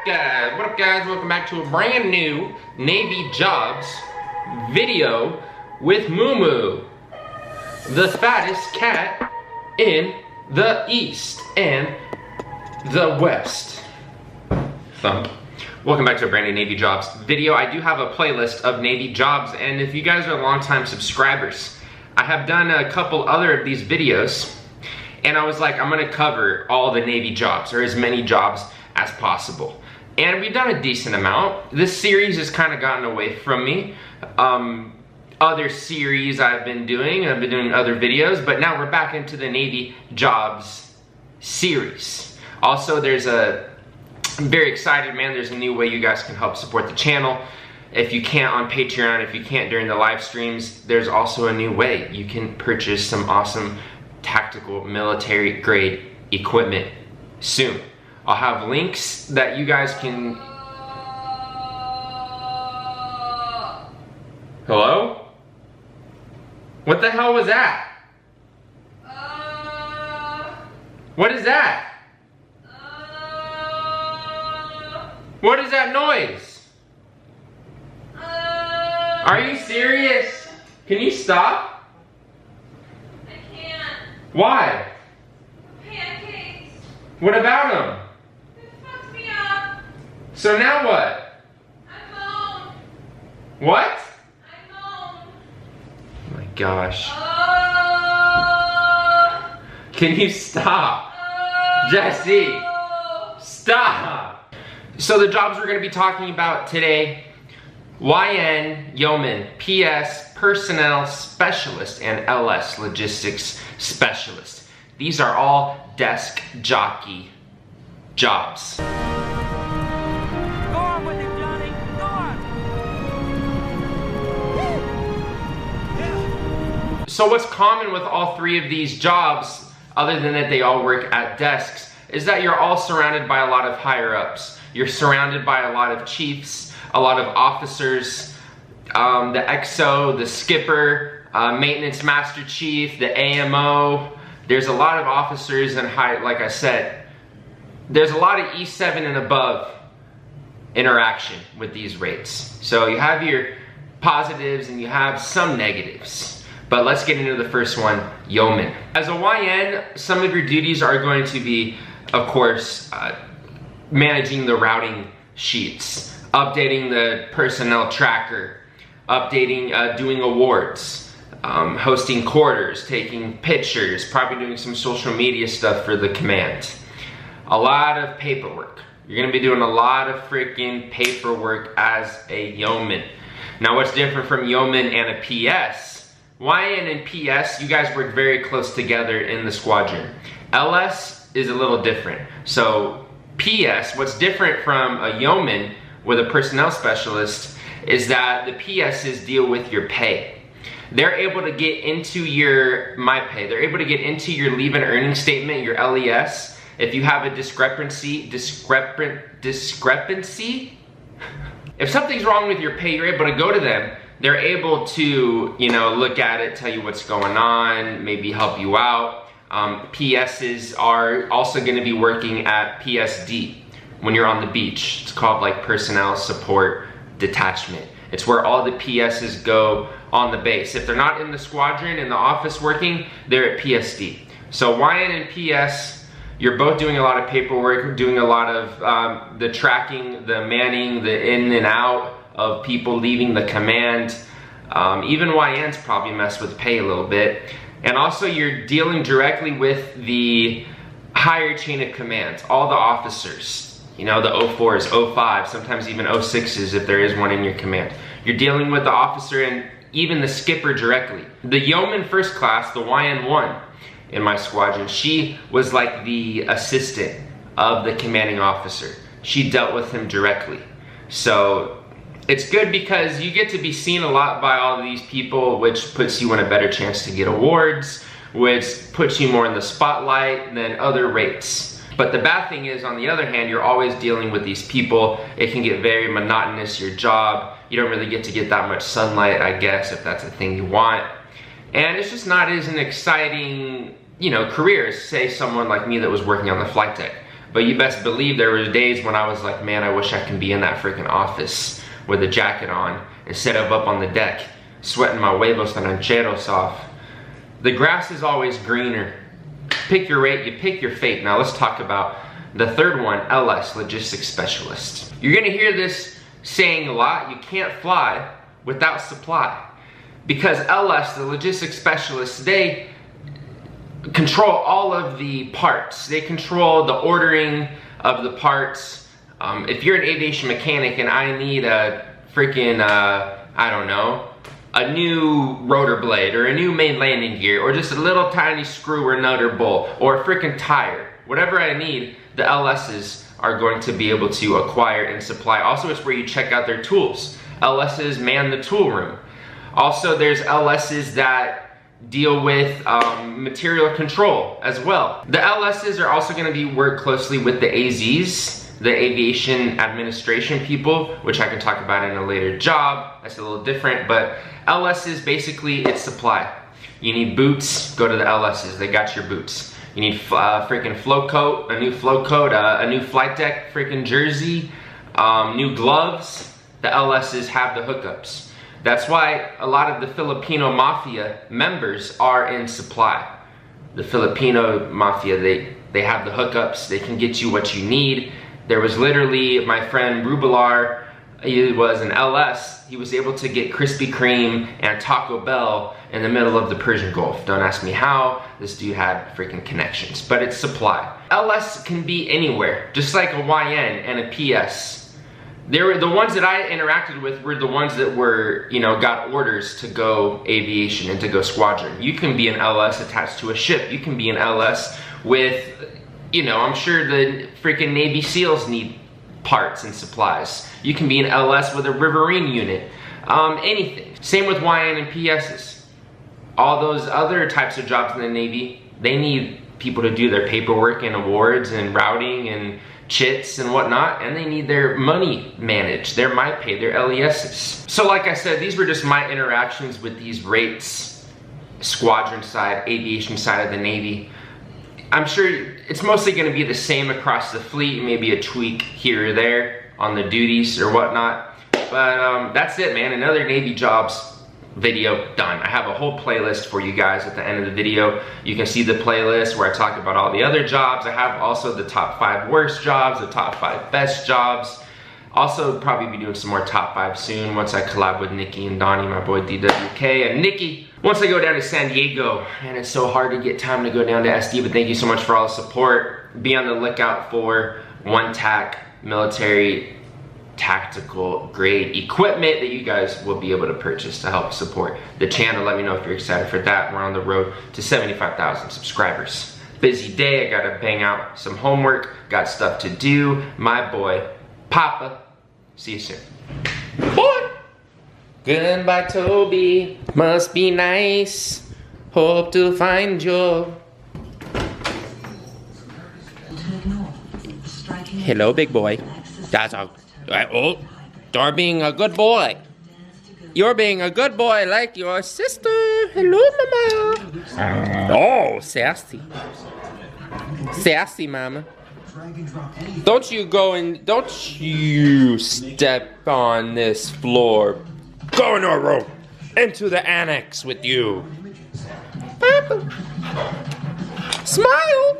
What up guys? Welcome back to a brand new Navy Jobs video with Moo Moo, the fattest cat in the East and the West. Thump. Welcome back to a brand new Navy Jobs video. I do have a playlist of Navy Jobs, and if you guys are longtime subscribers, I have done a couple other of these videos, and I was like, I'm gonna cover all the Navy jobs, or as many jobs as possible. And we've done a decent amount. This series has kind of gotten away from me. Other series I've been doing other videos, but now we're back into the Navy Jobs series. Also, I'm very excited, man. There's a new way you guys can help support the channel. If you can't on Patreon, if you can't during the live streams, there's also a new way. You can purchase some awesome tactical military grade equipment soon. I'll have links that you guys can... Hello? What the hell was that? What is that? What is that noise? Are you serious? Can you stop? I can't. Why? Pancakes. What about them? It fucked me up. So now what? I moan. What? I moan. Oh my gosh. Can you stop? Jesse, stop. So the jobs we're going to be talking about today: YN, Yeoman, PS, Personnel Specialist, and LS, Logistics Specialist. These are all desk jockey jobs. Go on with it, Johnny. Go on. Yeah. So what's common with all three of these jobs, other than that they all work at desks, is that you're all surrounded by a lot of higher-ups. You're surrounded by a lot of chiefs, a lot of officers, the XO, the skipper, maintenance master chief, the AMO. There's a lot of officers and like I said, there's a lot of E7 and above interaction with these rates. So you have your positives and you have some negatives. But let's get into the first one, Yeoman. As a YN, some of your duties are going to be, of course, managing the routing sheets, updating the personnel tracker, updating, doing awards, hosting quarters, taking pictures, probably doing some social media stuff for the command. A lot of paperwork. You're gonna be doing a lot of freaking paperwork as a yeoman. Now what's different from yeoman and a PS? YN and PS, you guys work very close together in the squadron. LS is a little different. So PS, what's different from a yeoman with a personnel specialist is that the PSs deal with your pay. They're able to get into your MyPay. They're able to get into your leave and earning statement, your LES. If you have a discrepancy, if something's wrong with your pay, you're able to go to them. They're able to, you know, look at it, tell you what's going on, maybe help you out. PSs are also going to be working at PSD when you're on the beach. It's called like Personnel Support Detachment. It's where all the PSs go on the base. If they're not in the squadron, in the office working, they're at PSD. So YN and PS, you're both doing a lot of paperwork, doing a lot of the tracking, the manning, the in and out of people leaving the command. Even YNs probably mess with pay a little bit. And also you're dealing directly with the higher chain of command, all the officers, you know, the 04s, 05s, sometimes even 06s if there is one in your command. You're dealing with the officer and even the skipper directly. The yeoman first class, the YN1 in my squadron, she was like the assistant of the commanding officer. She dealt with him directly. So it's good because you get to be seen a lot by all of these people, which puts you in a better chance to get awards, which puts you more in the spotlight than other rates. But the bad thing is, on the other hand, you're always dealing with these people. It can get very monotonous, your job. You don't really get to get that much sunlight, I guess, if that's a thing you want. And it's just not as an exciting, you know, career as, say, someone like me that was working on the flight deck. But you best believe there were days when I was like, man, I wish I can be in that freaking office with a jacket on instead of up on the deck, sweating my huevos and rancheros off. The grass is always greener. Pick your rate, you pick your fate. Now let's talk about the third one, LS, Logistics Specialist. You're gonna hear this saying a lot, you can't fly without supply. Because LS, the Logistics Specialist, they control all of the parts. They control the ordering of the parts. If you're an aviation mechanic and I need a freaking, I don't know, a new rotor blade or a new main landing gear or just a little tiny screw or nut or bolt or a freaking tire, whatever I need, the LSs are going to be able to acquire and supply. Also, it's where you check out their tools. LSs man the tool room. Also, there's LSs that deal with material control as well. The LSs are also going to be work closely with the AZs, the aviation administration people, which I can talk about in a later job. That's a little different, but LSs basically it's supply. You need boots, go to the LSs, they got your boots. You need freaking float coat, a new float coat, a new flight deck freaking jersey, new gloves. The LSs have the hookups. That's why a lot of the Filipino mafia members are in supply. The Filipino mafia, they have the hookups, they can get you what you need. There was literally my friend Rubilar, he was an LS, he was able to get Krispy Kreme and Taco Bell in the middle of the Persian Gulf. Don't ask me how, this dude had freaking connections, but it's supply. LS can be anywhere, just like a YN and a PS. The ones that I interacted with were the ones that were, you know, got orders to go aviation and to go squadron. You can be an LS attached to a ship. You can be an LS with, you know, I'm sure the freaking Navy SEALs need parts and supplies. You can be an LS with a riverine unit. Anything. Same with YN and PSs. All those other types of jobs in the Navy, they need people to do their paperwork and awards and routing and chits and whatnot, and they need their money managed, their MyPay, their LESs. So like I said, these were just my interactions with these rates, squadron side, aviation side of the Navy. I'm sure it's mostly gonna be the same across the fleet, maybe a tweak here or there on the duties or whatnot. But that's it, man. Another Navy jobs video done. I have a whole playlist for you guys at the end of the video. You can see the playlist where I talk about all the other jobs. I have also the top 5 worst jobs, the top 5 best jobs. Also probably be doing some more top 5 soon once I collab with Nikki and Donnie, my boy DWK. And Nikki, once I go down to San Diego, man, it's so hard to get time to go down to SD, but thank you so much for all the support. Be on the lookout for One Tac military tactical grade equipment that you guys will be able to purchase to help support the channel. Let me know if you're excited for that. We're on the road to 75,000 subscribers. Busy day, I gotta bang out some homework, got stuff to do. My boy, Papa. See you soon. Boy! Goodbye, Toby. Must be nice. Hope to find you. Hello, big boy. That's all. Oh, you're being a good boy. You're being a good boy like your sister. Hello, mama. Oh, sassy. Sassy, mama. Don't you step on this floor. Go in our room. Into the annex with you. Papa. Smile.